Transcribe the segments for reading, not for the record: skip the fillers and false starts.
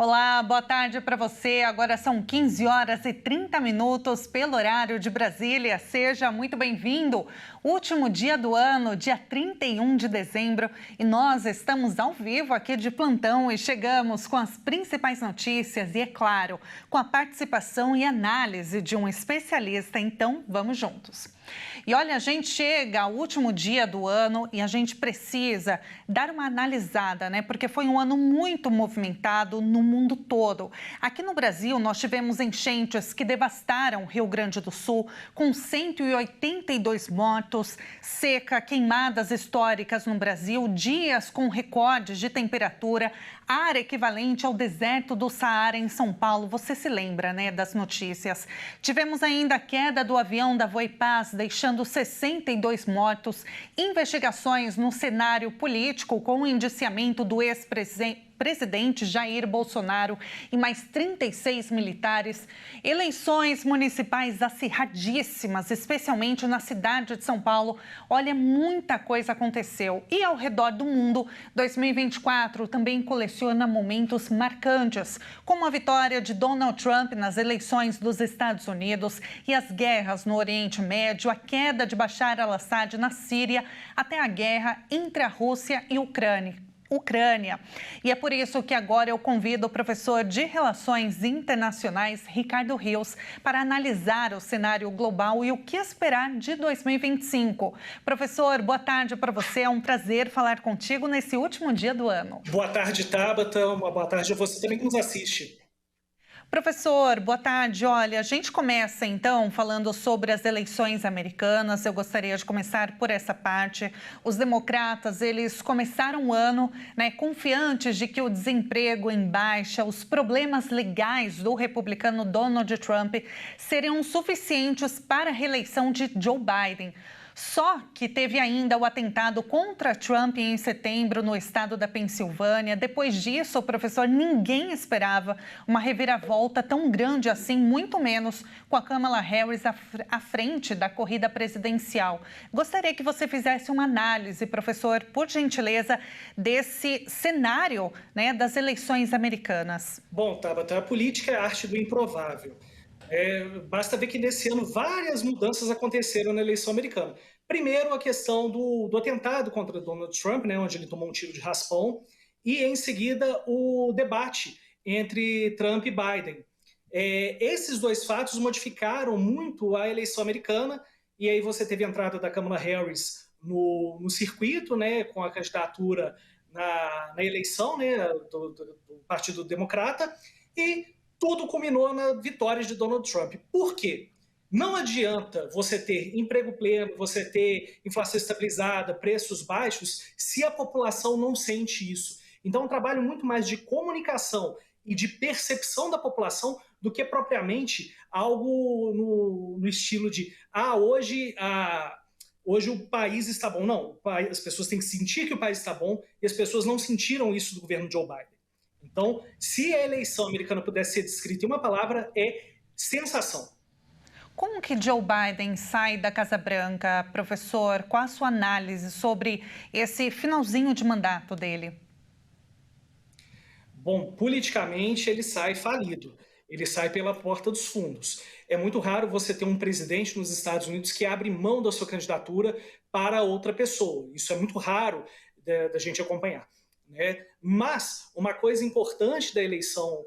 Olá, boa tarde para você. Agora são 15 horas e 30 minutos pelo horário de Brasília. Seja muito bem-vindo. Último dia do ano, dia 31 de dezembro, e nós estamos ao vivo aqui de plantão e chegamos com as principais notícias e, é claro, com a participação e análise de um especialista. Então, vamos juntos. E olha, a gente chega ao último dia do ano e a gente precisa dar uma analisada, né? Porque foi um ano muito movimentado no mundo todo. Aqui no Brasil, nós tivemos enchentes que devastaram o Rio Grande do Sul, com 182 mortos, seca, queimadas históricas no Brasil, dias com recordes de temperatura, área equivalente ao deserto do Saara em São Paulo. Você se lembra, né, das notícias? Tivemos ainda a queda do avião da Voipaz, deixando 62 mortos, investigações no cenário político com o indiciamento do ex-presidente Jair Bolsonaro e mais 36 militares, eleições municipais acirradíssimas, especialmente na cidade de São Paulo. Olha, muita coisa aconteceu. E ao redor do mundo, 2024 também coleciona momentos marcantes, como a vitória de Donald Trump nas eleições dos Estados Unidos e as guerras no Oriente Médio, a queda de Bashar al-Assad na Síria, até a guerra entre a Rússia e a Ucrânia. E é por isso que agora eu convido o professor de Relações Internacionais, Ricardo Rios, para analisar o cenário global e o que esperar de 2025. Professor, boa tarde para você. É um prazer falar contigo nesse último dia do ano. Boa tarde, Tabata. Uma boa tarde a você também que nos assiste. Professor, boa tarde. Olha, a gente começa então falando sobre as eleições americanas. Eu gostaria de começar por essa parte. Os democratas, eles começaram o ano, né, confiantes de que o desemprego em baixa, os problemas legais do republicano Donald Trump seriam suficientes para a reeleição de Joe Biden. Só que teve ainda o atentado contra Trump em setembro no estado da Pensilvânia. Depois disso, professor, ninguém esperava uma reviravolta tão grande assim, muito menos com a Kamala Harris à frente da corrida presidencial. Gostaria que você fizesse uma análise, professor, por gentileza, desse cenário, né, das eleições americanas. Bom, Tabata, a política é a arte do improvável. Basta ver que nesse ano várias mudanças aconteceram na eleição americana. Primeiro, a questão do atentado contra Donald Trump, né, onde ele tomou um tiro de raspão, e em seguida o debate entre Trump e Biden. Esses dois fatos modificaram muito a eleição americana, e aí você teve a entrada da Kamala Harris no circuito, né, com a candidatura na eleição, né, do Partido Democrata, e tudo culminou na vitória de Donald Trump. Por quê? Não adianta você ter emprego pleno, você ter inflação estabilizada, preços baixos, se a população não sente isso. Então, é um trabalho muito mais de comunicação e de percepção da população do que propriamente algo no estilo de hoje o país está bom. Não, as pessoas têm que sentir que o país está bom e as pessoas não sentiram isso do governo Joe Biden. Então, se a eleição americana pudesse ser descrita em uma palavra, é sensação. Como que Joe Biden sai da Casa Branca, professor? Qual a sua análise sobre esse finalzinho de mandato dele? Bom, politicamente ele sai falido. Ele sai pela porta dos fundos. É muito raro você ter um presidente nos Estados Unidos que abre mão da sua candidatura para outra pessoa. Isso é muito raro da gente acompanhar, né? Mas uma coisa importante da eleição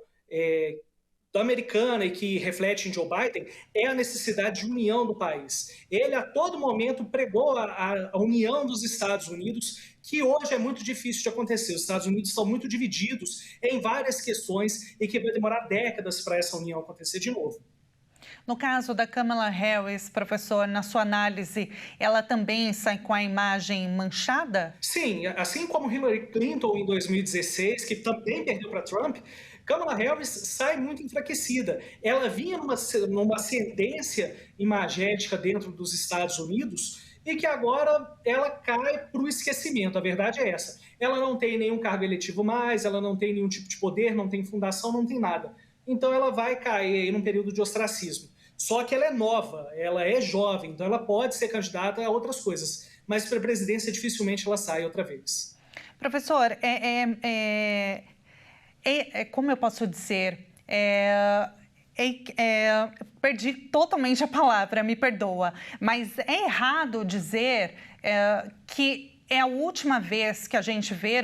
americana e que reflete em Joe Biden é a necessidade de união do país. Ele, a todo momento, pregou a união dos Estados Unidos, que hoje é muito difícil de acontecer. Os Estados Unidos estão muito divididos em várias questões e que vai demorar décadas para essa união acontecer de novo. No caso da Kamala Harris, professor, na sua análise, ela também sai com a imagem manchada? Sim, assim como Hillary Clinton em 2016, que também perdeu para Trump, Kamala Harris sai muito enfraquecida. Ela vinha numa ascendência imagética dentro dos Estados Unidos e que agora ela cai para o esquecimento. A verdade é essa. Ela não tem nenhum cargo eletivo mais, ela não tem nenhum tipo de poder, não tem fundação, não tem nada. Então ela vai cair aí num período de ostracismo. Só que ela é nova, ela é jovem, então ela pode ser candidata a outras coisas. Mas para a presidência dificilmente ela sai outra vez. Professor, como eu posso dizer, perdi totalmente a palavra, me perdoa, mas é errado dizer que é a última vez que a gente vê,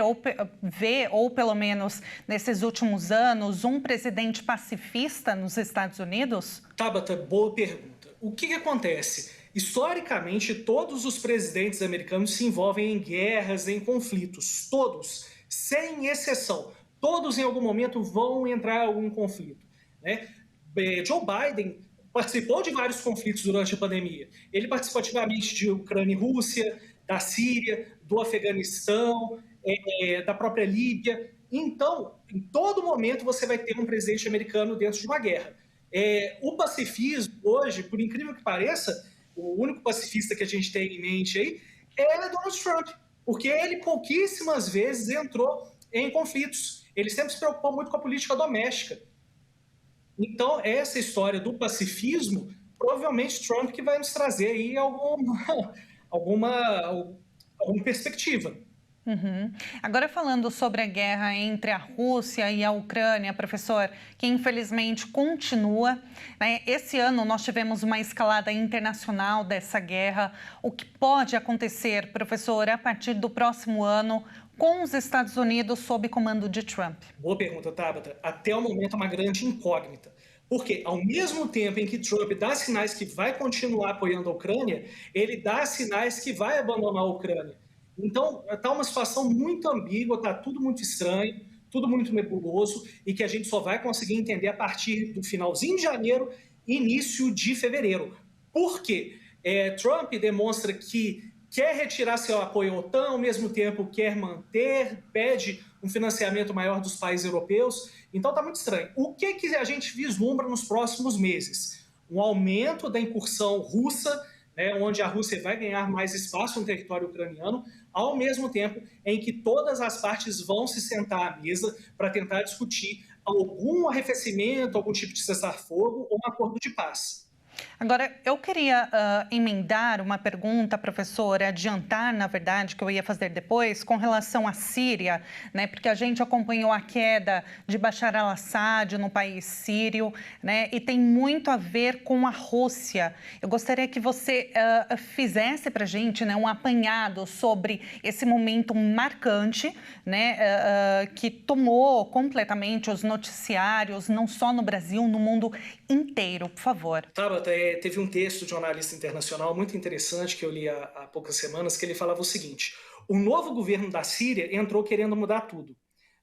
ou pelo menos nesses últimos anos, um presidente pacifista nos Estados Unidos? Tabata, boa pergunta. O que acontece? Historicamente, todos os presidentes americanos se envolvem em guerras, em conflitos. Todos, sem exceção. Todos, em algum momento, vão entrar em algum conflito, né? Joe Biden participou de vários conflitos durante a pandemia. Ele participou ativamente de Ucrânia e Rússia, da Síria, do Afeganistão, da própria Líbia. Então, em todo momento, você vai ter um presidente americano dentro de uma guerra. O pacifismo, hoje, por incrível que pareça, o único pacifista que a gente tem em mente aí é Donald Trump, porque ele pouquíssimas vezes entrou em conflitos. Ele sempre se preocupou muito com a política doméstica. Então, essa história do pacifismo, provavelmente Trump que vai nos trazer aí alguma perspectiva. Uhum. Agora falando sobre a guerra entre a Rússia e a Ucrânia, professor, que infelizmente continua, né? Esse ano nós tivemos uma escalada internacional dessa guerra. O que pode acontecer, professor, a partir do próximo ano com os Estados Unidos sob comando de Trump? Boa pergunta, Tabata. Até o momento é uma grande incógnita. Porque, ao mesmo tempo em que Trump dá sinais que vai continuar apoiando a Ucrânia, ele dá sinais que vai abandonar a Ucrânia. Então, está uma situação muito ambígua, está tudo muito estranho, tudo muito nebuloso, e que a gente só vai conseguir entender a partir do finalzinho de janeiro, início de fevereiro. Por quê? Trump demonstra que quer retirar seu apoio à OTAN, ao mesmo tempo quer manter, pede um financiamento maior dos países europeus. Então está muito estranho. O que a gente vislumbra nos próximos meses? Um aumento da incursão russa, né, onde a Rússia vai ganhar mais espaço no território ucraniano, ao mesmo tempo em que todas as partes vão se sentar à mesa para tentar discutir algum arrefecimento, algum tipo de cessar-fogo ou um acordo de paz. Agora, eu queria emendar uma pergunta, professora, adiantar, na verdade, que eu ia fazer depois, com relação à Síria, né? Porque a gente acompanhou a queda de Bashar al-Assad no país sírio, né? E tem muito a ver com a Rússia. Eu gostaria que você fizesse para a gente, né, um apanhado sobre esse momento marcante, né, que tomou completamente os noticiários, não só no Brasil, no mundo inteiro, por favor. Tabata, teve um texto de um analista internacional muito interessante que eu li há poucas semanas, que ele falava o seguinte: o novo governo da Síria entrou querendo mudar tudo,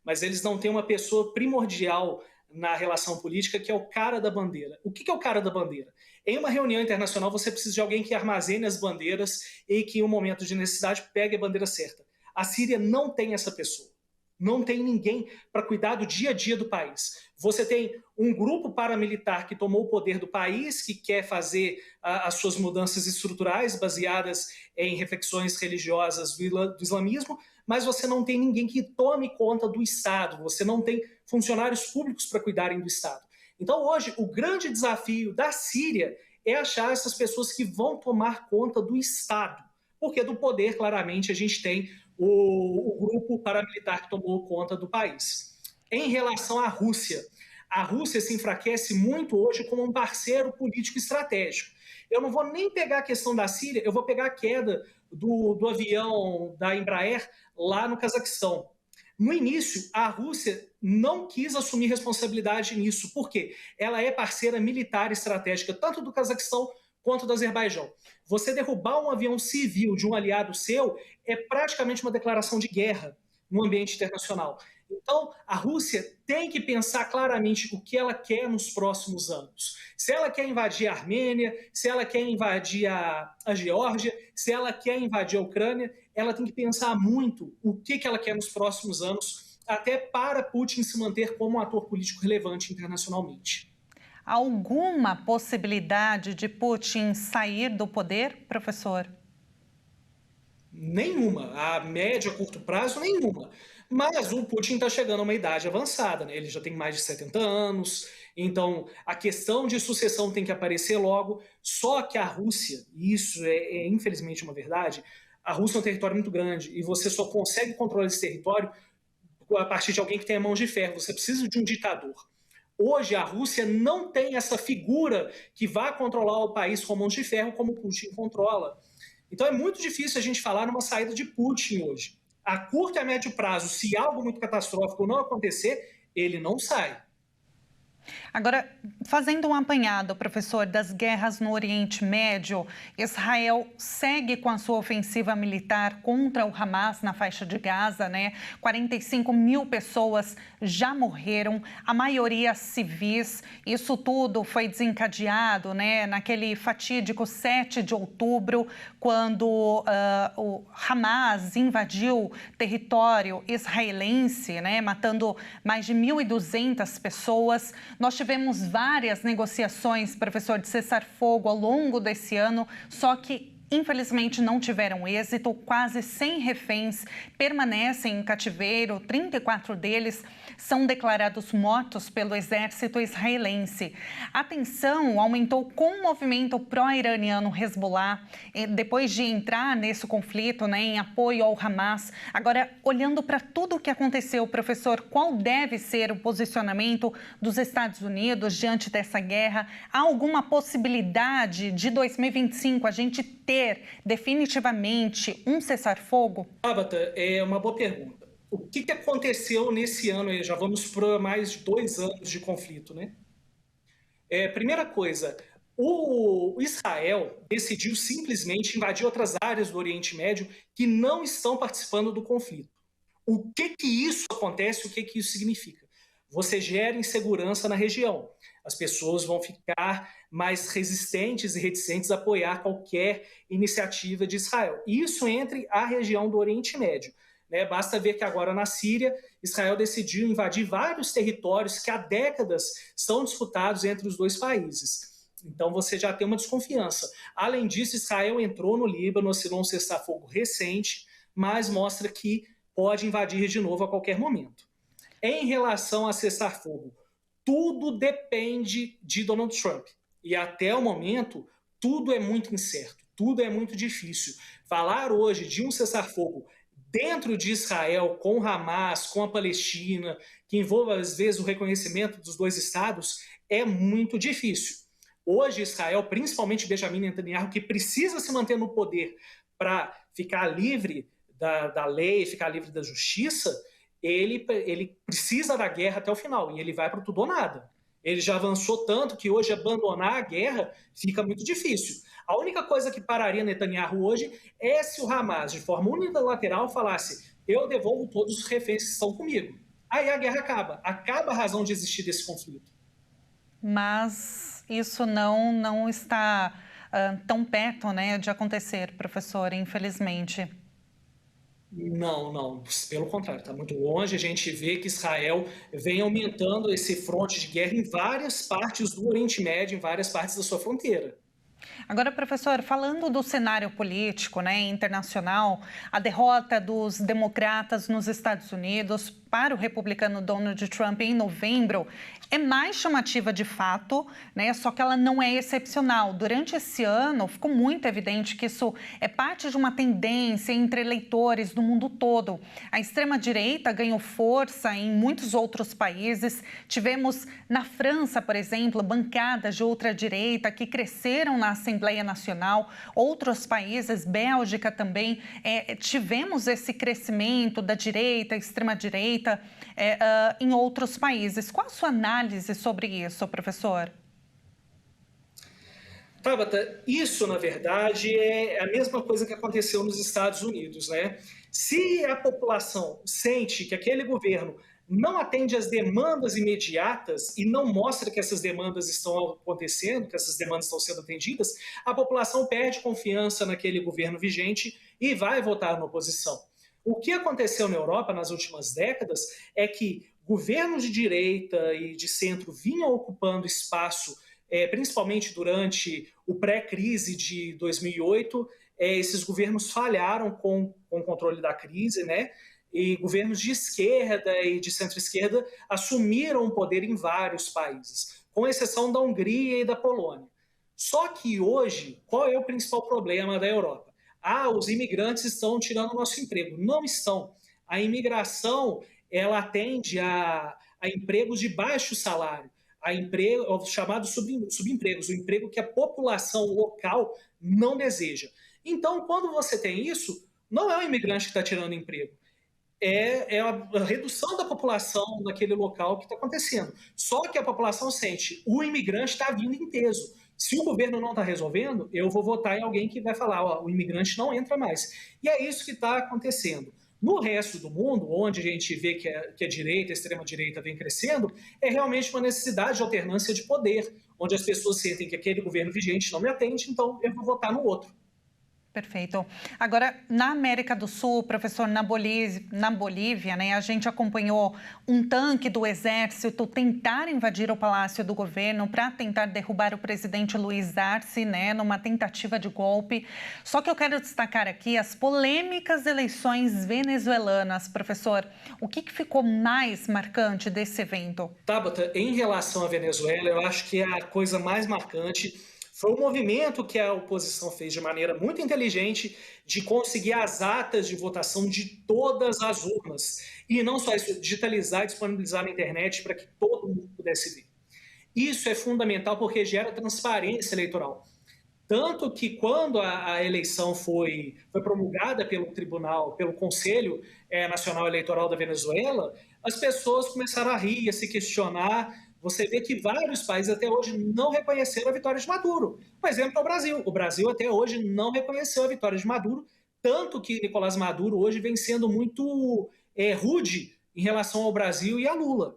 mas eles não têm uma pessoa primordial na relação política, que é o cara da bandeira. O que é o cara da bandeira? Em uma reunião internacional, você precisa de alguém que armazene as bandeiras e que, em um momento de necessidade, pegue a bandeira certa. A Síria não tem essa pessoa. Não tem ninguém para cuidar do dia a dia do país. Você tem um grupo paramilitar que tomou o poder do país, que quer fazer as suas mudanças estruturais baseadas em reflexões religiosas do islamismo, mas você não tem ninguém que tome conta do Estado, você não tem funcionários públicos para cuidarem do Estado. Então, hoje, o grande desafio da Síria é achar essas pessoas que vão tomar conta do Estado, porque do poder, claramente, a gente tem o grupo paramilitar que tomou conta do país. Em relação à Rússia, a Rússia se enfraquece muito hoje como um parceiro político estratégico. Eu não vou nem pegar a questão da Síria, eu vou pegar a queda do avião da Embraer lá no Cazaquistão. No início, a Rússia não quis assumir responsabilidade nisso. Por quê? Ela é parceira militar estratégica tanto do Cazaquistão quanto do Azerbaijão. Você derrubar um avião civil de um aliado seu é praticamente uma declaração de guerra no ambiente internacional. Então, a Rússia tem que pensar claramente o que ela quer nos próximos anos. Se ela quer invadir a Armênia, se ela quer invadir a Geórgia, se ela quer invadir a Ucrânia, ela tem que pensar muito o que ela quer nos próximos anos, até para Putin se manter como um ator político relevante internacionalmente. Alguma possibilidade de Putin sair do poder, professor? Nenhuma. A médio, a curto prazo, nenhuma. Mas o Putin está chegando a uma idade avançada, né? Ele já tem mais de 70 anos, então a questão de sucessão tem que aparecer logo. Só que a Rússia, e isso é infelizmente uma verdade, a Rússia é um território muito grande e você só consegue controlar esse território a partir de alguém que tenha mãos de ferro, você precisa de um ditador. Hoje, a Rússia não tem essa figura que vá controlar o país com mãos de ferro como Putin controla. Então, é muito difícil a gente falar numa saída de Putin hoje. A curto e a médio prazo, se algo muito catastrófico não acontecer, ele não sai. Agora, fazendo um apanhado, professor, das guerras no Oriente Médio, Israel segue com a sua ofensiva militar contra o Hamas na faixa de Gaza, né? 45 mil pessoas já morreram, a maioria civis. Isso tudo foi desencadeado, né, naquele fatídico 7 de outubro, quando o Hamas invadiu território israelense, né, matando mais de 1.200 pessoas. Nós tivemos várias negociações, professor, de cessar-fogo ao longo desse ano, só que infelizmente não tiveram êxito. Quase 100 reféns permanecem em cativeiro, 34 deles são declarados mortos pelo exército israelense. A tensão aumentou com o movimento pró-iraniano Hezbollah, depois de entrar nesse conflito, né, em apoio ao Hamas. Agora, olhando para tudo o que aconteceu, professor, qual deve ser o posicionamento dos Estados Unidos diante dessa guerra? Há alguma possibilidade de 2025 a gente ter definitivamente um cessar-fogo? Tabata, é uma boa pergunta. O que aconteceu nesse ano aí? Já vamos para mais de 2 anos de conflito, né? Primeira coisa, o Israel decidiu simplesmente invadir outras áreas do Oriente Médio que não estão participando do conflito. O que isso acontece? O que isso significa? Você gera insegurança na região. As pessoas vão ficar mais resistentes e reticentes a apoiar qualquer iniciativa de Israel. Isso entre a região do Oriente Médio. Né? Basta ver que agora na Síria, Israel decidiu invadir vários territórios que há décadas são disputados entre os dois países. Então você já tem uma desconfiança. Além disso, Israel entrou no Líbano, assinou um cessar-fogo recente, mas mostra que pode invadir de novo a qualquer momento. Em relação a cessar-fogo, tudo depende de Donald Trump. E até o momento, tudo é muito incerto, tudo é muito difícil. Falar hoje de um cessar-fogo dentro de Israel, com o Hamas, com a Palestina, que envolva, às vezes, o reconhecimento dos dois estados, é muito difícil. Hoje, Israel, principalmente Benjamin Netanyahu, que precisa se manter no poder para ficar livre da lei, ficar livre da justiça, ele precisa da guerra até o final, e ele vai para tudo ou nada. Ele já avançou tanto que hoje abandonar a guerra fica muito difícil. A única coisa que pararia Netanyahu hoje é se o Hamas, de forma unilateral, falasse: eu devolvo todos os reféns que estão comigo. Aí a guerra acaba. Acaba a razão de existir desse conflito. Mas isso não está tão perto, né, de acontecer, professor, infelizmente. Não. Pelo contrário, está muito longe. A gente vê que Israel vem aumentando esse fronte de guerra em várias partes do Oriente Médio, em várias partes da sua fronteira. Agora, professor, falando do cenário político, né, internacional, a derrota dos democratas nos Estados Unidos para o republicano Donald Trump em novembro é mais chamativa de fato, né? Só que ela não é excepcional. Durante esse ano, ficou muito evidente que isso é parte de uma tendência entre eleitores do mundo todo. A extrema-direita ganhou força em muitos outros países. Tivemos na França, por exemplo, bancadas de ultradireita que cresceram na Assembleia Nacional. Outros países, Bélgica também, tivemos esse crescimento da direita, extrema-direita, em outros países. Qual a sua análise sobre isso, professor? Tabata, isso, na verdade, é a mesma coisa que aconteceu nos Estados Unidos, né? Se a população sente que aquele governo não atende às demandas imediatas e não mostra que essas demandas estão acontecendo, que essas demandas estão sendo atendidas, a população perde confiança naquele governo vigente e vai votar na oposição. O que aconteceu na Europa nas últimas décadas é que governos de direita e de centro vinham ocupando espaço, principalmente durante o pré-crise de 2008. Esses governos falharam com o controle da crise, né? E governos de esquerda e de centro-esquerda assumiram o poder em vários países, com exceção da Hungria e da Polônia. Só que hoje, qual é o principal problema da Europa? Os imigrantes estão tirando o nosso emprego. Não estão. A imigração ela atende a empregos de baixo salário, a emprego, aos chamados subempregos, o emprego que a população local não deseja. Então, quando você tem isso, não é o imigrante que está tirando emprego, é a redução da população daquele local que está acontecendo. Só que a população sente, o imigrante está vindo em peso. Se o governo não está resolvendo, eu vou votar em alguém que vai falar, ó, o imigrante não entra mais. E é isso que está acontecendo. No resto do mundo, onde a gente vê que a direita, a extrema-direita vem crescendo, é realmente uma necessidade de alternância de poder, onde as pessoas sentem que aquele governo vigente não me atende, então eu vou votar no outro. Perfeito. Agora, na América do Sul, professor, na Bolívia, né, a gente acompanhou um tanque do exército tentar invadir o Palácio do Governo para tentar derrubar o presidente Luiz Arce, né, numa tentativa de golpe. Só que eu quero destacar aqui as polêmicas eleições venezuelanas. Professor, o que ficou mais marcante desse evento? Tabata, em relação à Venezuela, eu acho que a coisa mais marcante foi o movimento que a oposição fez de maneira muito inteligente de conseguir as atas de votação de todas as urnas. E não só isso, digitalizar e disponibilizar na internet para que todo mundo pudesse ver. Isso é fundamental porque gera transparência eleitoral. Tanto que quando a eleição foi promulgada pelo tribunal, pelo Conselho Nacional Eleitoral da Venezuela, as pessoas começaram a rir, a se questionar. Você vê que vários países até hoje não reconheceram a vitória de Maduro. Por exemplo, é o Brasil. O Brasil até hoje não reconheceu a vitória de Maduro, tanto que Nicolás Maduro hoje vem sendo muito rude em relação ao Brasil e a Lula.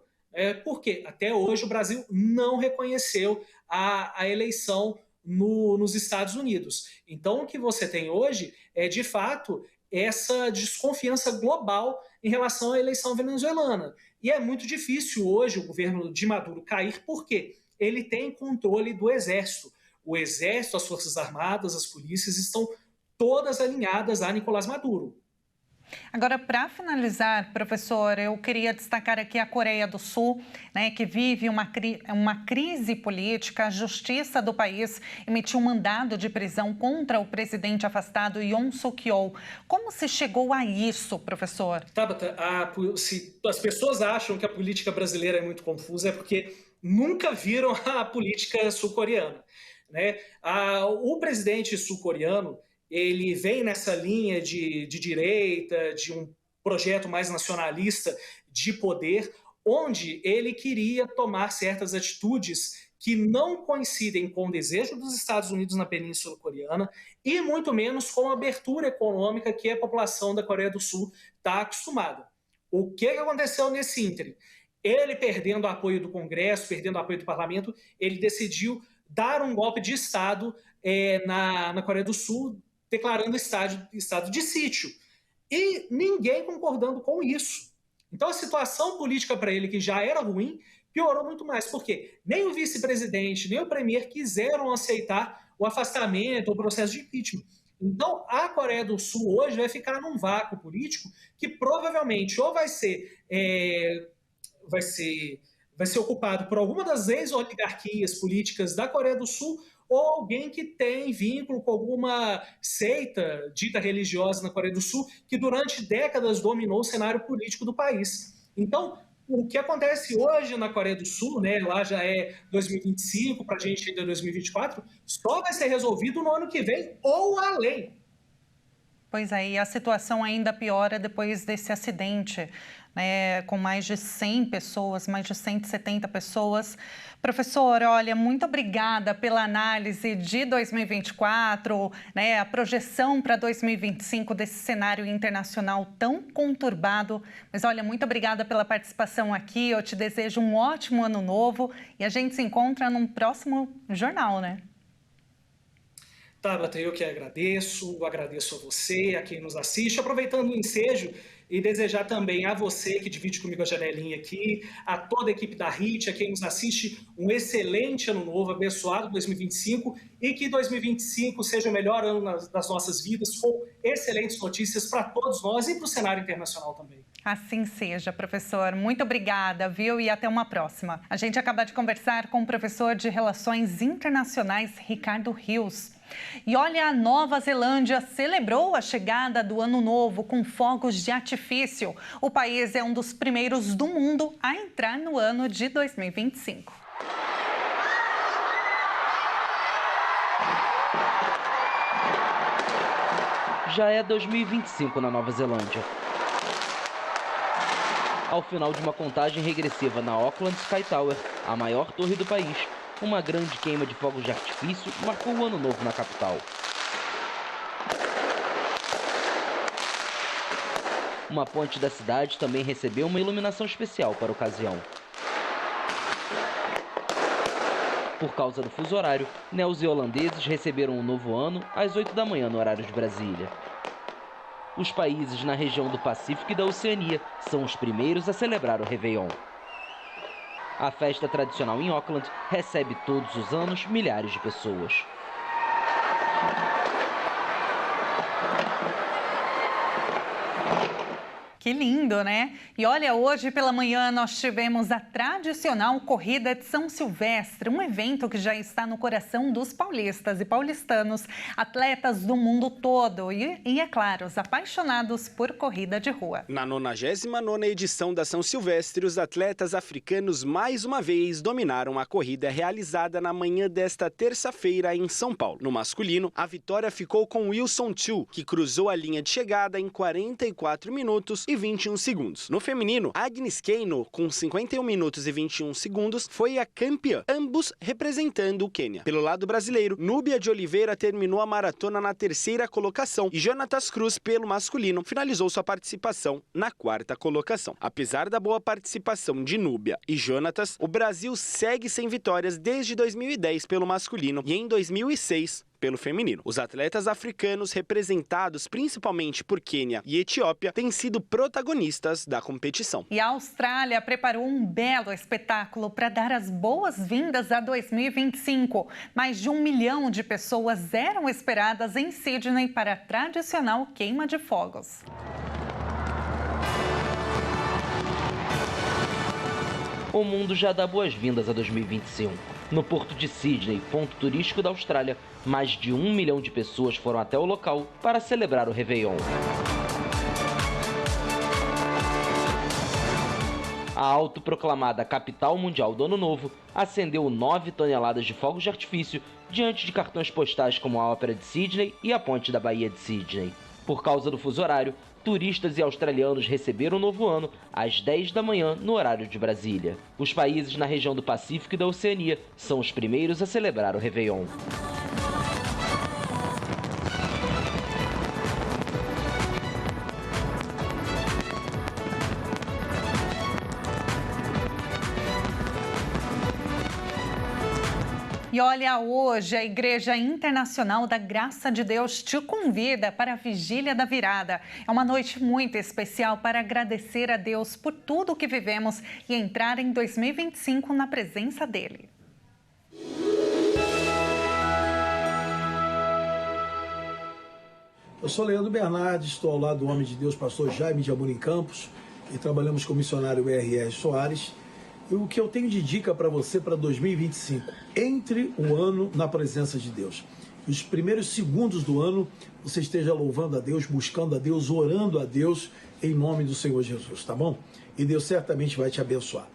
Por quê? Até hoje o Brasil não reconheceu a eleição nos Estados Unidos. Então, o que você tem hoje é, de fato, essa desconfiança global em relação à eleição venezuelana. E é muito difícil hoje o governo de Maduro cair, porque ele tem controle do Exército. O Exército, as Forças Armadas, as polícias estão todas alinhadas a Nicolás Maduro. Agora, para finalizar, professor, eu queria destacar aqui a Coreia do Sul, né, que vive uma crise política. A justiça do país emitiu um mandado de prisão contra o presidente afastado Yoon Suk-yeol. Como se chegou a isso, professor? Tabata, se as pessoas acham que a política brasileira é muito confusa, é porque nunca viram a política sul-coreana, né? O presidente sul-coreano, ele vem nessa linha de direita, de um projeto mais nacionalista de poder, onde ele queria tomar certas atitudes que não coincidem com o desejo dos Estados Unidos na Península Coreana e muito menos com a abertura econômica que a população da Coreia do Sul está acostumada. O que aconteceu nesse ínterim? Ele, perdendo o apoio do Congresso, perdendo o apoio do Parlamento, ele decidiu dar um golpe de Estado na Coreia do Sul, declarando estado de sítio. E ninguém concordando com isso. Então a situação política para ele, que já era ruim, piorou muito mais. Porque nem o vice-presidente, nem o premier quiseram aceitar o afastamento, o processo de impeachment. Então a Coreia do Sul hoje vai ficar num vácuo político que provavelmente ou vai ser ocupado por alguma das ex-oligarquias políticas da Coreia do Sul ou alguém que tem vínculo com alguma seita dita religiosa na Coreia do Sul, que durante décadas dominou o cenário político do país. Então, o que acontece hoje na Coreia do Sul, né, lá já é 2025, para a gente ainda é 2024, só vai ser resolvido no ano que vem ou além. Pois é, e a situação ainda piora depois desse acidente, né, com mais de 100 pessoas, mais de 170 pessoas. Professor, olha, muito obrigada pela análise de 2024, né, a projeção para 2025 desse cenário internacional tão conturbado. Mas, olha, muito obrigada pela participação aqui. Eu te desejo um ótimo ano novo e a gente se encontra num próximo jornal, né? Tabata, eu que agradeço a você, a quem nos assiste, aproveitando o ensejo e desejar também a você que divide comigo a janelinha aqui, a toda a equipe da HIT, a quem nos assiste, um excelente ano novo, abençoado 2025 e que 2025 seja o melhor ano das nossas vidas, com excelentes notícias para todos nós e para o cenário internacional também. Assim seja, professor. Muito obrigada, viu? E até uma próxima. A gente acaba de conversar com o professor de Relações Internacionais, Ricardo Rios. E olha, a Nova Zelândia celebrou a chegada do Ano Novo com fogos de artifício. O país é um dos primeiros do mundo a entrar no ano de 2025. Já é 2025 na Nova Zelândia. Ao final de uma contagem regressiva na Auckland Sky Tower, a maior torre do país, uma grande queima de fogos de artifício marcou o Ano Novo na capital. Uma ponte da cidade também recebeu uma iluminação especial para a ocasião. Por causa do fuso horário, neozelandeses receberam o novo ano às 8 da manhã no horário de Brasília. Os países na região do Pacífico e da Oceania são os primeiros a celebrar o Réveillon. A festa tradicional em Auckland recebe todos os anos milhares de pessoas. Que lindo, né? E olha, hoje pela manhã nós tivemos a tradicional Corrida de São Silvestre, um evento que já está no coração dos paulistas e paulistanos, atletas do mundo todo e é claro, os apaixonados por corrida de rua. Na 99ª edição da São Silvestre, os atletas africanos mais uma vez dominaram a corrida realizada na manhã desta terça-feira em São Paulo. No masculino, a vitória ficou com Wilson Chu, que cruzou a linha de chegada em 44 minutos e 21 segundos. No feminino, Agnes Keino, com 51 minutos e 21 segundos, foi a campeã, ambos representando o Quênia. Pelo lado brasileiro, Núbia de Oliveira terminou a maratona na terceira colocação e Jonatas Cruz, pelo masculino, finalizou sua participação na quarta colocação. Apesar da boa participação de Núbia e Jonatas, o Brasil segue sem vitórias desde 2010 pelo masculino e em 2006 pelo feminino. Os atletas africanos, representados principalmente por Quênia e Etiópia, têm sido protagonistas da competição. E a Austrália preparou um belo espetáculo para dar as boas-vindas a 2025. Mais de 1 milhão de pessoas eram esperadas em Sydney para a tradicional queima de fogos. O mundo já dá boas-vindas a 2025. No porto de Sydney, ponto turístico da Austrália, mais de 1 milhão de pessoas foram até o local para celebrar o Réveillon. A autoproclamada capital mundial do Ano Novo acendeu 9 toneladas de fogos de artifício diante de cartões postais como a Ópera de Sydney e a Ponte da Baía de Sydney. Por causa do fuso horário, turistas e australianos receberam o novo ano às 10 da manhã no horário de Brasília. Os países na região do Pacífico e da Oceania são os primeiros a celebrar o Réveillon. E olha, hoje a Igreja Internacional da Graça de Deus te convida para a Vigília da Virada. É uma noite muito especial para agradecer a Deus por tudo o que vivemos e entrar em 2025 na presença dEle. Eu sou Leandro Bernardes, estou ao lado do homem de Deus, pastor Jaime de Amorim Campos, e trabalhamos com o missionário R.R. Soares. E o que eu tenho de dica para você para 2025? Entre o ano na presença de Deus. Os primeiros segundos do ano, você esteja louvando a Deus, buscando a Deus, orando a Deus, em nome do Senhor Jesus, tá bom? E Deus certamente vai te abençoar.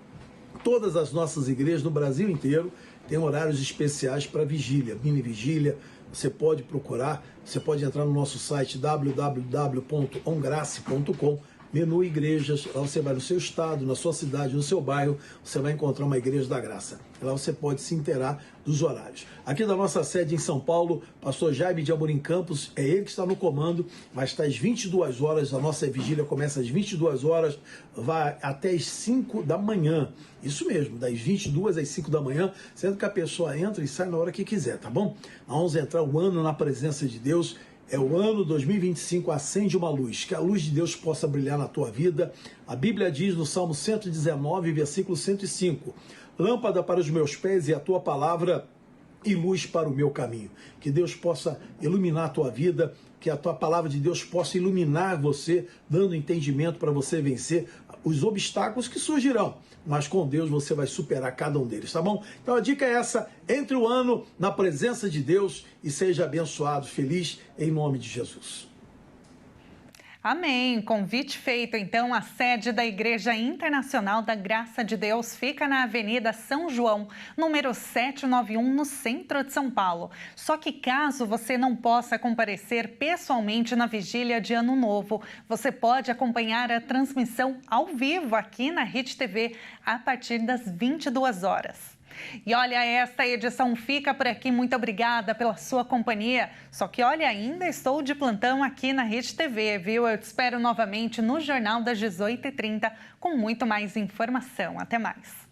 Todas as nossas igrejas no Brasil inteiro têm horários especiais para vigília, mini vigília. Você pode procurar, você pode entrar no nosso site www.ongrace.com, menu igrejas, lá você vai no seu estado, na sua cidade, no seu bairro, você vai encontrar uma igreja da graça. Lá você pode se inteirar dos horários. Aqui da nossa sede em São Paulo, pastor Jaime de Amorim Campos, é ele que está no comando, vai estar às 22 horas, a nossa vigília começa às 22 horas, vai até às 5 da manhã. Isso mesmo, das 22 às 5 da manhã, sendo que a pessoa entra e sai na hora que quiser, tá bom? Vamos entrar o ano na presença de Deus. É o ano 2025, acende uma luz, que a luz de Deus possa brilhar na tua vida. A Bíblia diz no Salmo 119, versículo 105, lâmpada para os meus pés e a tua palavra e luz para o meu caminho. Que Deus possa iluminar a tua vida, que a tua palavra de Deus possa iluminar você, dando entendimento para você vencer os obstáculos que surgirão. Mas com Deus você vai superar cada um deles, tá bom? Então a dica é essa: entre o ano na presença de Deus e seja abençoado, feliz, em nome de Jesus. Amém. Convite feito. Então, a sede da Igreja Internacional da Graça de Deus fica na Avenida São João, número 791, no centro de São Paulo. Só que caso você não possa comparecer pessoalmente na vigília de Ano Novo, você pode acompanhar a transmissão ao vivo aqui na Rede TV a partir das 22 horas. E olha, esta edição fica por aqui. Muito obrigada pela sua companhia. Só que olha, ainda estou de plantão aqui na Rede TV, viu? Eu te espero novamente no Jornal das 18h30 com muito mais informação. Até mais.